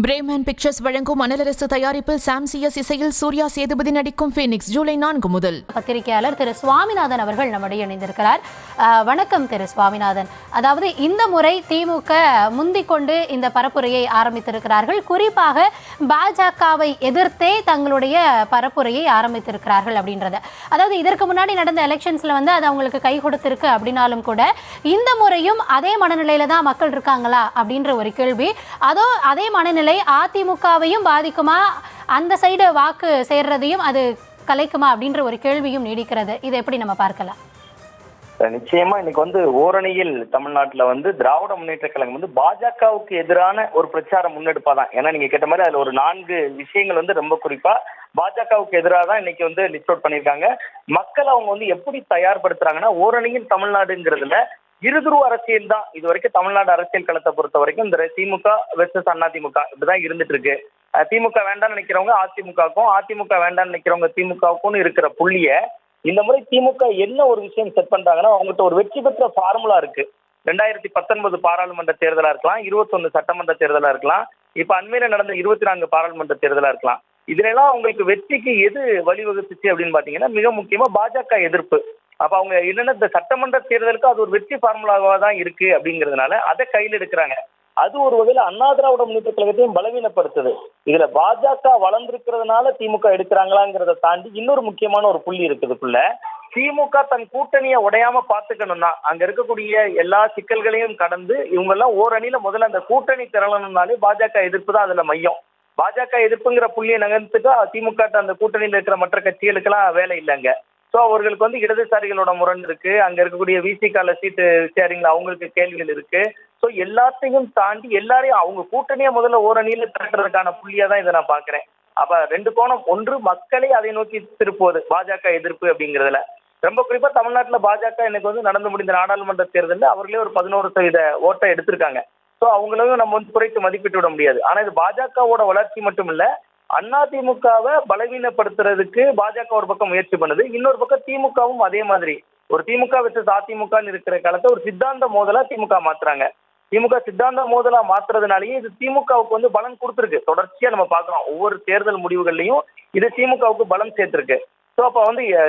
Bremen pictures வழங்கும் மணலரசு தயாரிப்பில் சாம் CS இசையில் சூர்யா சேதுபதி நடிக்கும் ஃபீனிக்ஸ் ஜூலை 4 முதல். பத்திரிகையாளர் திரு சுவாமிநாதன் அவர்கள் நம்முடைய இணைந்திருக்கிறார். வணக்கம் திரு சுவாமிநாதன். அதாவது இந்த முறை திமுக முந்திக்கொண்டு இந்த பரப்புரையை ஆரம்பித்திருக்கிறார்கள். குறிப்பாக பாஜகவை எதிர்த்தே தங்களுடைய பரப்புரையை ஆரம்பித்திருக்கிறார்கள் அப்படின்றத. அதாவது இதற்கு முன்னாடி நடந்த எலெக்ஷன்ஸ்ல அது அவங்களுக்கு கை கொடுத்திருக்கு அப்படின்னாலும் கூட இந்த முறையும் அதே மனநிலையில தான் மக்கள் இருக்காங்களா அப்படின்ற ஒரு கேள்வி. அதே மனநிலை அதிமுகவையும் பாதிக்குமா, அந்த சைடு வாக்கு சேர்றதையும் அது கலைக்குமா அப்படின்ற ஒரு கேள்வியும் நீடிக்கிறது. இதை எப்படி நம்ம பார்க்கலாம்? நிச்சயமா இன்னைக்கு ஓரணியில் தமிழ்நாட்டுல திராவிட முன்னேற்ற கழகம் பாஜகவுக்கு எதிரான ஒரு பிரச்சாரம் முன்னெடுப்பாதான். ஏன்னா நீங்க கேட்ட மாதிரி அதுல ஒரு 4 விஷயங்கள் ரொம்ப குறிப்பா பாஜகவுக்கு எதிராக தான் இன்னைக்கு லிஸ்ட் அவுட் பண்ணியிருக்காங்க. மக்கள் அவங்க எப்படி தயார்படுத்துறாங்கன்னா, ஓரணியில் தமிழ்நாடுங்கிறதுல இருதுருவ அரசியல் தான் இது வரைக்கும் தமிழ்நாடு அரசியல் களத்தை பொறுத்த வரைக்கும். இந்த திமுக வெர்சஸ் அதிமுக இப்படிதான் இருந்துட்டு இருக்கு. திமுக வேண்டாம்னு நினைக்கிறவங்க அதிமுகவுக்கும், அதிமுக வேண்டாம்னு நினைக்கிறவங்க திமுகவுக்கும் இருக்கிற புள்ளிய இந்த முறை திமுக என்ன ஒரு விஷயம் செட் பண்றாங்கன்னா, அவங்ககிட்ட ஒரு வெற்றி பெற்ற ஃபார்முலா இருக்கு. 2019 பாராளுமன்ற தேர்தலா இருக்கலாம், 21 சட்டமன்ற தேர்தலா இருக்கலாம், இப்ப அண்மையில நடந்த 24 பாராளுமன்ற தேர்தலா இருக்கலாம். இதுல எல்லாம் அவங்களுக்கு வெற்றிக்கு எது வழிவகுத்துச்சு அப்படின்னு பாத்தீங்கன்னா, மிக முக்கியமா பாஜக எதிர்ப்பு. அப்ப அவங்க என்னன்னா, இந்த சட்டமன்ற தேர்தலுக்கு அது ஒரு வெற்றி ஃபார்முலாவா தான் இருக்கு அப்படிங்கிறதுனால அதை கையில் எடுக்கிறாங்க. அது ஒரு வகையில அண்ணா திராவிட முன்னேற்ற கழகத்தையும் பலவீனப்படுத்துது. இதுல பாஜக வளர்ந்திருக்கிறதுனால திமுக எடுக்கிறாங்களாங்கிறத தாண்டி இன்னொரு முக்கியமான ஒரு புள்ளி இருக்குதுக்குள்ள. திமுக தன் கூட்டணியை உடையாம பாத்துக்கணும்னா அங்க இருக்கக்கூடிய எல்லா சிக்கல்களையும் கடந்து இவங்க எல்லாம் ஓரணியில முதல்ல அந்த கூட்டணி திரளணும்னாலே பாஜக எதிர்ப்பு தான் அதுல மையம். பாஜக எதிர்ப்புங்கிற புள்ளியை நகர்த்துட்டு திமுக அந்த கூட்டணியில இருக்கிற மற்ற கட்சிகளுக்கெல்லாம் வேலை இல்லைங்க. ஸோ அவர்களுக்கு இடதுசாரிகளோட முரண் இருக்கு, அங்க இருக்கக்கூடிய விசிகால சீட்டு ஷேரிங்ல அவங்களுக்கு கேள்விகள் இருக்கு. ஸோ எல்லாத்தையும் தாண்டி எல்லாரையும் அவங்க கூட்டணியை முதல்ல ஓரணியில திரட்டுறதுக்கான புள்ளியா தான் இதை நான் பாக்குறேன். அப்ப 2 கோணம். ஒன்று, மக்களை அதை நோக்கி திருப்புவது பாஜக எதிர்ப்பு அப்படிங்கிறதுல. ரொம்ப குறிப்பா தமிழ்நாட்டுல பாஜக இன்னைக்கு நடந்து முடிந்த நாடாளுமன்ற தேர்தலில் அவர்களே ஒரு 11% ஓட்டை எடுத்திருக்காங்க. ஸோ அவங்களையும் நம்ம குறைத்து மதிப்பிட்டு விட முடியாது. ஆனா இது பாஜகவோட வளர்ச்சி மட்டும் இல்ல, அதிமுகவை பலவீனப்படுத்துறதுக்கு பாஜக ஒரு பக்கம் முயற்சி பண்ணுது, இன்னொரு பக்கம் திமுகவும் அதே மாதிரி ஒரு திமுக வெர்சஸ் அதிமுக இருக்கிற காலத்தை ஒரு சித்தாந்த மோதலா திமுக மாத்துறாங்க. திமுக சித்தாந்த மோதலா மாத்துறதுனாலயே இது திமுகவுக்கு பலம் கொடுத்துருக்கு. தொடர்ச்சியா நம்ம பாக்குறோம், ஒவ்வொரு தேர்தல் முடிவுகள்லையும் இது திமுகவுக்கு பலம் சேர்த்திருக்கு. ஸோ அப்ப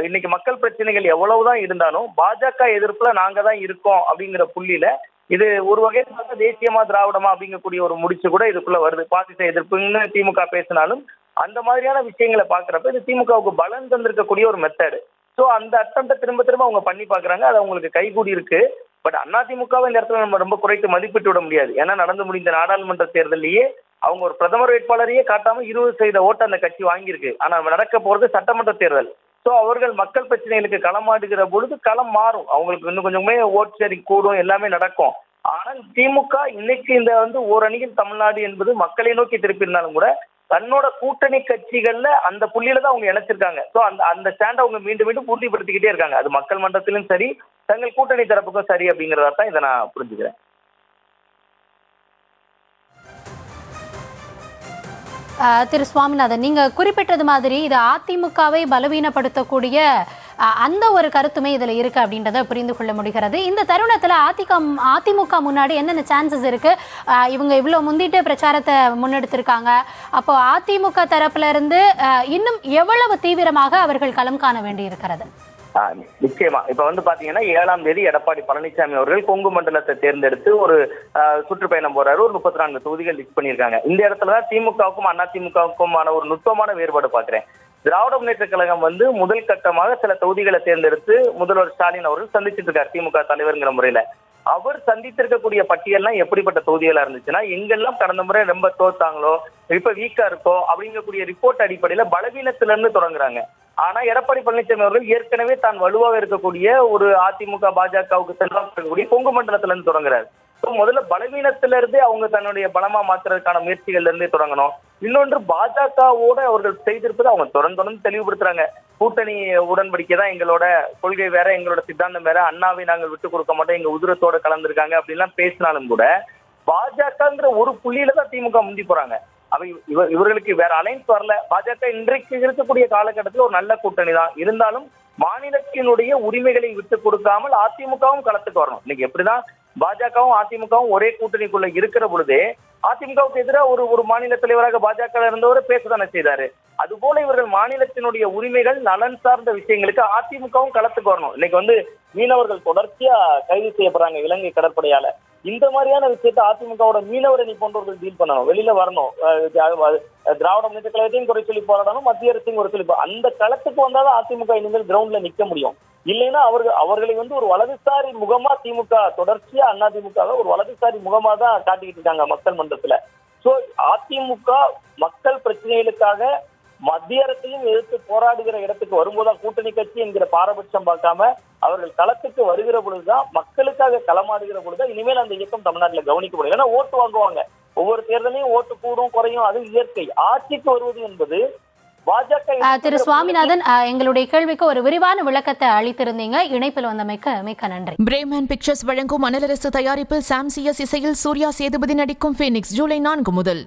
இன்னைக்கு மக்கள் பிரச்சனைகள் எவ்வளவுதான் இருந்தாலும் பாஜக எதிர்ப்புல நாங்க தான் இருக்கோம் அப்படிங்கிற புள்ளியில இது ஒரு வகையில தேசியமா திராவிடமா அப்படிங்கக்கூடிய ஒரு முடிச்சு கூட இதுக்குள்ள வருது. பாசிச எதிர்ப்புன்னு திமுக பேசினாலும் அந்த மாதிரியான விஷயங்களை பாக்குறப்ப இது திமுகவுக்கு பலம் தந்திருக்கக்கூடிய ஒரு மெத்தடு. ஸோ அந்த அட்டம்ப்டை திரும்ப திரும்ப அவங்க பண்ணி பாக்குறாங்க. அது அவங்களுக்கு கைகூடி இருக்கு. பட் அதிமுகவை இந்த இடத்துல நம்ம ரொம்ப குறைத்து மதிப்பிட்டு விட முடியாது. ஏன்னா நடந்து முடிந்த நாடாளுமன்ற தேர்தலையே அவங்க ஒரு பிரதமர் வேட்பாளரையே காட்டாம 20% ஓட்டு அந்த கட்சி வாங்கியிருக்கு. ஆனா நடக்க போறது சட்டமன்ற தேர்தல். ஸோ அவர்கள் மக்கள் பிரச்சனைகளுக்கு களமாடுகிற பொழுது களம் மாறும், அவங்களுக்கு இன்னும் கொஞ்சமே ஓட் ஷேரிங் கூடும், எல்லாமே நடக்கும். ஆனால் திமுக இன்னைக்கு இந்த ஓரணியில் தமிழ்நாடு என்பது மக்களை நோக்கி திருப்பியிருந்தாலும் கூட தன்னோட கூட்டணி கட்சிகள்ல அந்த புள்ளியில தான் அவங்க இணைச்சிருக்காங்க. ஸோ அந்த ஸ்டாண்ட் அவங்க மீண்டும் மீண்டும் உறுதிப்படுத்திக்கிட்டே இருக்காங்க. அது மக்கள் மன்றத்திலும் சரி, தங்கள் கூட்டணி தரப்புக்கும் சரி அப்படிங்கிறதா தான் இதை நான் புரிஞ்சுக்கிறேன். திரு சுவாமிநாதன், நீங்க குறிப்பிட்டது மாதிரி இது அதிமுகவை பலவீனப்படுத்தக்கூடிய அந்த ஒரு கருத்துமே இதுல இருக்கு அப்படின்றத புரிந்து கொள்ள முடிகிறது. இந்த தருணத்துல அதிமுக முன்னாடி என்னென்ன சான்சஸ் இருக்கு? இவங்க இவ்வளவு முந்திட்டு பிரச்சாரத்தை முன்னெடுத்திருக்காங்க. அப்போ அதிமுக தரப்புல இருந்து இன்னும் எவ்வளவு தீவிரமாக அவர்கள் களம் காண வேண்டி இருக்கிறது? நிச்சயமா இப்ப பாத்தீங்கன்னா 7ஆம் தேதி எடப்பாடி பழனிசாமி அவர்கள் கொங்கு மண்டலத்தை தேர்ந்தெடுத்து ஒரு சுற்றுப்பயணம் போறாரு. ஒரு 34 தொகுதிகள் லிஸ்ட் பண்ணியிருக்காங்க. இந்த இடத்துலதான் திமுகவுக்கும் அதிமுகவுக்குமான ஒரு நுட்பமான வேறுபாடு பாக்குறேன். திராவிட முன்னேற்ற கழகம் முதல் கட்டமாக சில தொகுதிகளை தேர்ந்தெடுத்து முதல்வர் ஸ்டாலின் அவர்கள் சந்திச்சிட்டு இருக்காரு திமுக தலைவர்ங்கிற முறையில. அவர் சந்தித்திருக்கக்கூடிய பட்டியல்லாம் எப்படிப்பட்ட தொகுதிகளா இருந்துச்சுன்னா, எங்கெல்லாம் கடந்த முறை ரொம்ப தோத்தாங்களோ, இப்ப வீக்கா இருக்கோ அப்படிங்கக்கூடிய ரிப்போர்ட் அடிப்படையில பலவீனத்துல இருந்து தொடங்குறாங்க. ஆனா எடப்பாடி பழனிசாமி அவர்கள் ஏற்கனவே தான் வலுவாக இருக்கக்கூடிய ஒரு அதிமுக பாஜகவுக்கு செல்வாக்கு இருக்கக்கூடிய கொங்கு மண்டலத்துல இருந்து தொடங்குறாரு. முதல்ல பலவீனத்துல இருந்தே அவங்க தன்னுடைய பலமா மாற்றுறதுக்கான முயற்சிகள்ல இருந்தே தொடங்கணும். இன்னொன்று, பாஜகவோட அவர்கள் செய்திருப்பதை அவங்க தொடர்ந்து தெளிவுபடுத்துறாங்க. கூட்டணி உடன்படிக்கை தான் எங்களோட கொள்கை வேற, எங்களோட சித்தாந்தம் வேற, அண்ணாவை நாங்கள் விட்டு கொடுக்க மாட்டோம், எங்க உதிரத்தோட கலந்துருக்காங்க அப்படின்லாம் பேசினாலும் கூட பாஜகங்கிற ஒரு புள்ளியில தான் திமுக முந்தி போறாங்க. இவர்களுக்கு வேற அலைன்ஸ் வரல. பாஜக இன்றைக்கு இருக்கக்கூடிய காலகட்டத்தில் ஒரு நல்ல கூட்டணி தான் இருந்தாலும் மாநிலத்தினுடைய உரிமைகளை விட்டு கொடுக்காமல் அதிமுகவும் களத்துக்கு வரணும். இன்னைக்கு எப்படிதான் பாஜகவும் அதிமுகவும் ஒரே கூட்டணிக்குள்ள இருக்கிற பொழுதே அதிமுகவுக்கு எதிராக ஒரு மாநில தலைவராக பாஜக இருந்தவர் பேசத்தானே செய்தாரு. அதுபோல இவர்கள் மாநிலத்தினுடைய உரிமைகள் நலன் சார்ந்த விஷயங்களுக்கு அதிமுகவும் களத்துக்கு வரணும். இன்னைக்கு வந்து மீனவர்கள் தொடர்ச்சியா கைது செய்யப்படுறாங்க இலங்கை கடற்படையால. இந்த மாதிரியான விஷயத்தை அதிமுகவோட மீனவர் அணி போன்றவர்கள் டீல் பண்ணணும், வெளியில வரணும். திராவிட முன்னேற்ற கழகத்தையும் குறை சொல்லி போராடணும், மத்திய அரசையும் குறை சொல்லி அந்த களத்துக்கு வந்தாதான் அதிமுக இனிமேல் கிரவுண்ட்ல நிக்க முடியும். இல்லைன்னா அவர்களை வந்து ஒரு வலதுசாரி முகமா திமுக தொடர்ச்சியா அதிமுக ஒரு வலதுசாரி முகமா தான் காட்டிக்கிட்டு இருக்காங்க மக்கள் மன்றத்துல. சோ அதிமுக மக்கள் பிரச்சனைகளுக்காக மத்திய அரசையும் எதிர்த்து போராடுகிற இடத்துக்கு வரும்போதுதான் கூட்டணி கட்சி என்கிற பாரபட்சம் பார்க்காம அவர்கள் களத்துக்கு வருகிற பொழுதுதான், மக்களுக்காக களமாடுகிற பொழுதுதான் இனிமேல் அந்த இயக்கம் தமிழ்நாட்டில் கவனிக்கப்படும். ஏன்னா ஓட்டு வாங்குவாங்க, ஒவ்வொரு தேர்தலையும் ஓட்டு கூடும் குறையும், அது இயற்கை. ஆட்சிக்கு வருவது என்பது பாஜக. திரு சுவாமிநாதன், எங்களுடைய கேள்விக்கு ஒரு விரிவான விளக்கத்தை அளித்திருந்தீங்க. இணைப்பில் வந்தமைக்கு மிக்க நன்றி. பிரேமன் பிக்சர்ஸ் வழங்கும் மணலரசு தயாரிப்பில் சாம் சிஎஸ் இசையில் சூர்யா சேதுபதி நடிக்கும் ஃபீனிக்ஸ் ஜூலை 4 முதல்.